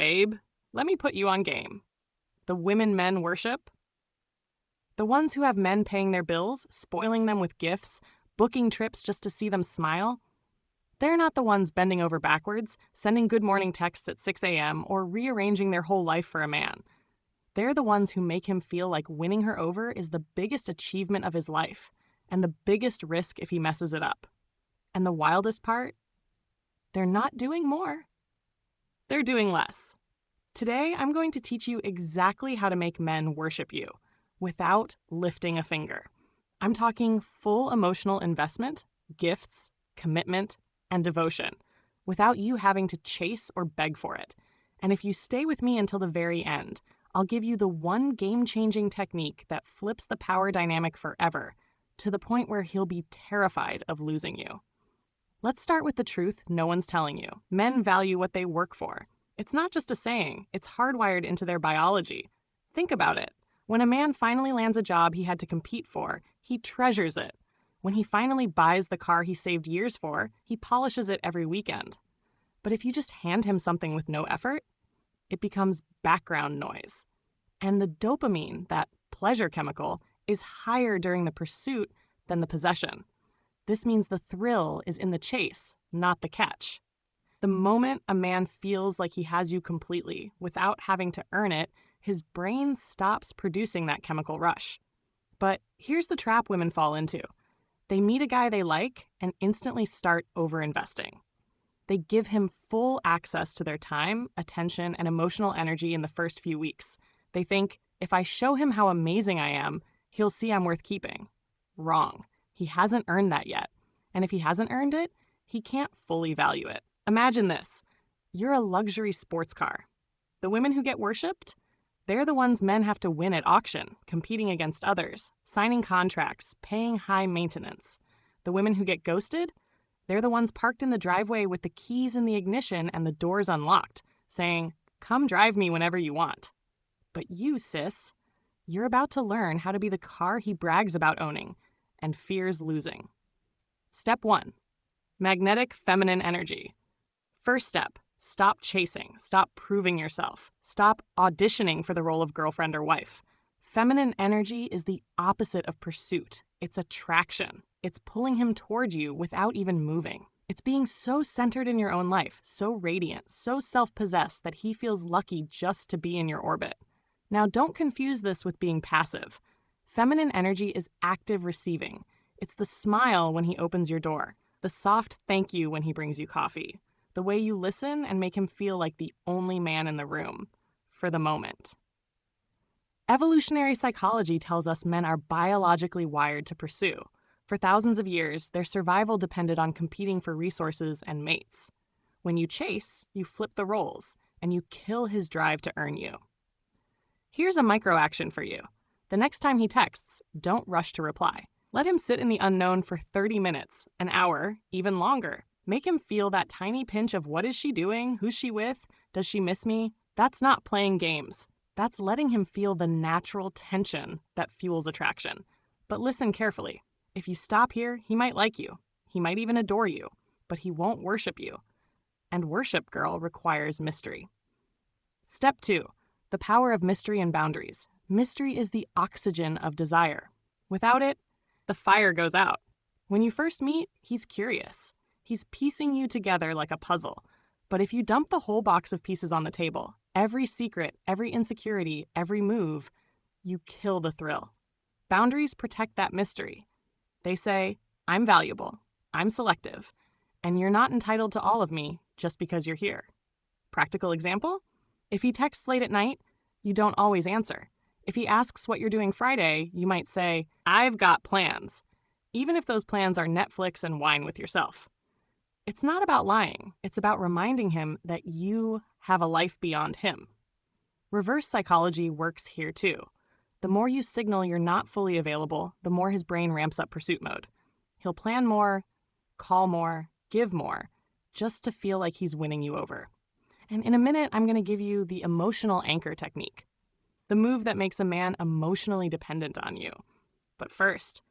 babe. Let me put you on game. The women men worship? The ones who have men paying their bills, spoiling them with gifts, booking trips just to see them smile? They're not the ones bending over backwards, sending good morning texts at 6 a.m., or rearranging their whole life for a man. They're the ones who make him feel like winning her over is the biggest achievement of his life, and the biggest risk if he messes it up. And the wildest part? They're not doing more. They're doing less. Today, I'm going to teach you exactly how to make men worship you without lifting a finger. I'm talking full emotional investment, gifts, commitment, and devotion, without you having to chase or beg for it. And if you stay with me until the very end, I'll give you the one game-changing technique that flips the power dynamic forever, to the point where he'll be terrified of losing you. Let's start with the truth no one's telling you. Men value what they work for. It's not just a saying, it's hardwired into their biology. Think about it. When a man finally lands a job he had to compete for, he treasures it. When he finally buys the car he saved years for, he polishes it every weekend. But if you just hand him something with no effort, it becomes background noise. And the dopamine, that pleasure chemical, is higher during the pursuit than the possession. This means the thrill is in the chase, not the catch. The moment a man feels like he has you completely, without having to earn it, his brain stops producing that chemical rush. But here's the trap women fall into. They meet a guy they like and instantly start overinvesting. They give him full access to their time, attention, and emotional energy in the first few weeks. They think, if I show him how amazing I am, he'll see I'm worth keeping. Wrong. He hasn't earned that yet. And if he hasn't earned it, he can't fully value it. Imagine this. You're a luxury sports car. The women who get worshipped? They're the ones men have to win at auction, competing against others, signing contracts, paying high maintenance. The women who get ghosted? They're the ones parked in the driveway with the keys in the ignition and the doors unlocked, saying, "Come drive me whenever you want." But you, sis, you're about to learn how to be the car he brags about owning and fears losing. Step 1. Magnetic feminine energy. First step, stop chasing, stop proving yourself, stop auditioning for the role of girlfriend or wife. Feminine energy is the opposite of pursuit. It's attraction. It's pulling him toward you without even moving. It's being so centered in your own life, so radiant, so self-possessed that he feels lucky just to be in your orbit. Now, don't confuse this with being passive. Feminine energy is active receiving. It's the smile when he opens your door, the soft thank you when he brings you coffee, the way you listen and make him feel like the only man in the room, for the moment. Evolutionary psychology tells us men are biologically wired to pursue. For thousands of years, their survival depended on competing for resources and mates. When you chase, you flip the roles, and you kill his drive to earn you. Here's a micro-action for you. The next time he texts, don't rush to reply. Let him sit in the unknown for 30 minutes, an hour, even longer. Make him feel that tiny pinch of what is she doing, who's she with, does she miss me? That's not playing games. That's letting him feel the natural tension that fuels attraction. But listen carefully. If you stop here, he might like you. He might even adore you, but he won't worship you. And worship, girl, requires mystery. Step 2, the power of mystery and boundaries. Mystery is the oxygen of desire. Without it, the fire goes out. When you first meet, he's curious. He's piecing you together like a puzzle. But if you dump the whole box of pieces on the table, every secret, every insecurity, every move, you kill the thrill. Boundaries protect that mystery. They say, I'm valuable, I'm selective, and you're not entitled to all of me just because you're here. Practical example? If he texts late at night, you don't always answer. If he asks what you're doing Friday, you might say, I've got plans, even if those plans are Netflix and wine with yourself. It's not about lying. It's about reminding him that you have a life beyond him. Reverse psychology works here too. The more you signal you're not fully available, the more his brain ramps up pursuit mode. He'll plan more, call more, give more, just to feel like he's winning you over. And in a minute, I'm going to give you the emotional anchor technique, the move that makes a man emotionally dependent on you. But first,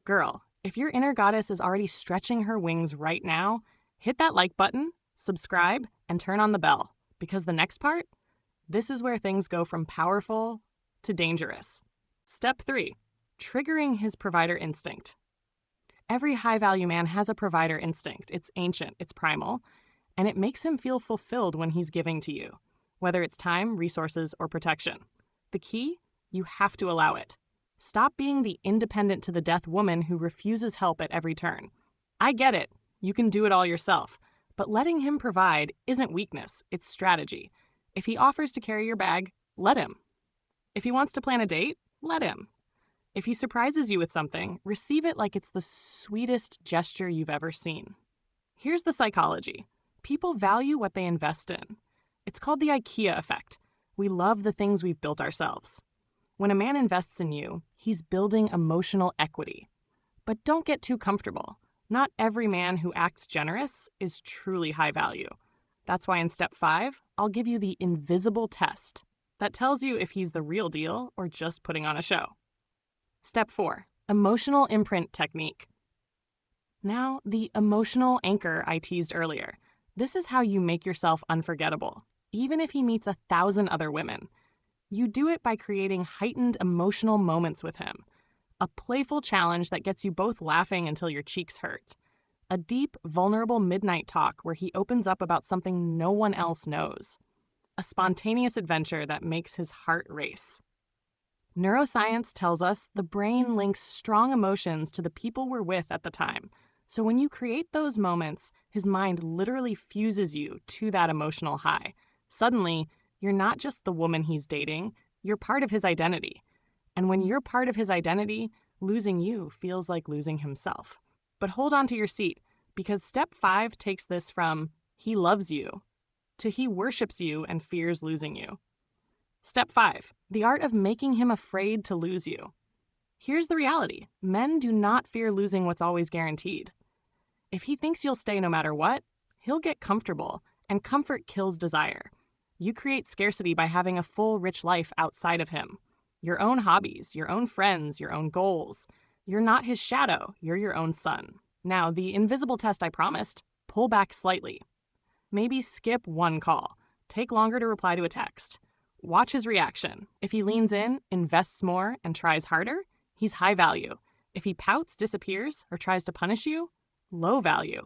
girl, if your inner goddess is already stretching her wings right now, hit that like button, subscribe, and turn on the bell, because the next part, This is where things go from powerful to dangerous. Step 3, triggering his provider instinct. Every high-value man has a provider instinct. It's ancient, it's primal, and it makes him feel fulfilled when he's giving to you, whether it's time, resources, or protection. The key? You have to allow it. Stop being the independent-to-the-death woman who refuses help at every turn. I get it. You can do it all yourself. But letting him provide isn't weakness, it's strategy. If he offers to carry your bag, let him. If he wants to plan a date, let him. If he surprises you with something, receive it like it's the sweetest gesture you've ever seen. Here's the psychology. People value what they invest in. It's called the IKEA effect. We love the things we've built ourselves. When a man invests in you, he's building emotional equity. But don't get too comfortable. Not every man who acts generous is truly high value. That's why in step 5, I'll give you the invisible test that tells you if he's the real deal or just putting on a show. Step 4, emotional imprint technique. Now, the emotional anchor I teased earlier. This is how you make yourself unforgettable, even if he meets 1,000 other women. You do it by creating heightened emotional moments with him. A playful challenge that gets you both laughing until your cheeks hurt. A deep, vulnerable midnight talk where he opens up about something no one else knows. A spontaneous adventure that makes his heart race. Neuroscience tells us the brain links strong emotions to the people we're with at the time. So when you create those moments, his mind literally fuses you to that emotional high. Suddenly, you're not just the woman he's dating, you're part of his identity. And when you're part of his identity, losing you feels like losing himself. But hold on to your seat, because step 5 takes this from he loves you to he worships you and fears losing you. Step 5, the art of making him afraid to lose you. Here's the reality. Men do not fear losing what's always guaranteed. If he thinks you'll stay no matter what, he'll get comfortable, and comfort kills desire. You create scarcity by having a full, rich life outside of him. Your own hobbies, your own friends, your own goals. You're not his shadow, you're your own sun. Now, the invisible test I promised, pull back slightly. Maybe skip one call. Take longer to reply to a text. Watch his reaction. If he leans in, invests more, and tries harder, he's high value. If he pouts, disappears, or tries to punish you, low value.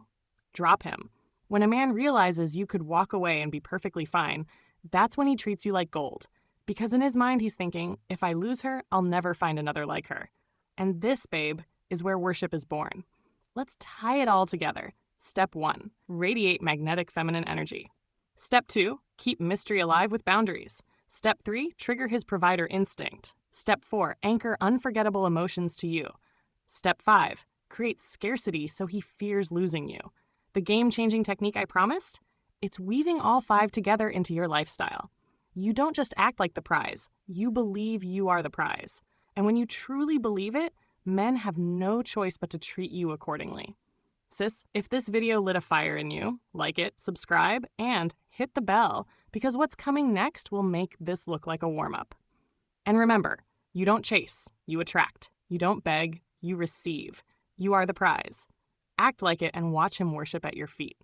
Drop him. When a man realizes you could walk away and be perfectly fine, that's when he treats you like gold. Because in his mind, he's thinking, if I lose her, I'll never find another like her. And this, babe, is where worship is born. Let's tie it all together. Step 1, radiate magnetic feminine energy. Step 2, keep mystery alive with boundaries. Step 3, trigger his provider instinct. Step 4, anchor unforgettable emotions to you. Step 5, create scarcity so he fears losing you. The game-changing technique I promised? It's weaving all 5 together into your lifestyle. You don't just act like the prize, you believe you are the prize. And when you truly believe it, men have no choice but to treat you accordingly. Sis, if this video lit a fire in you, like it, subscribe, and hit the bell, because what's coming next will make this look like a warm-up. And remember, you don't chase, you attract. You don't beg, you receive. You are the prize. Act like it and watch him worship at your feet.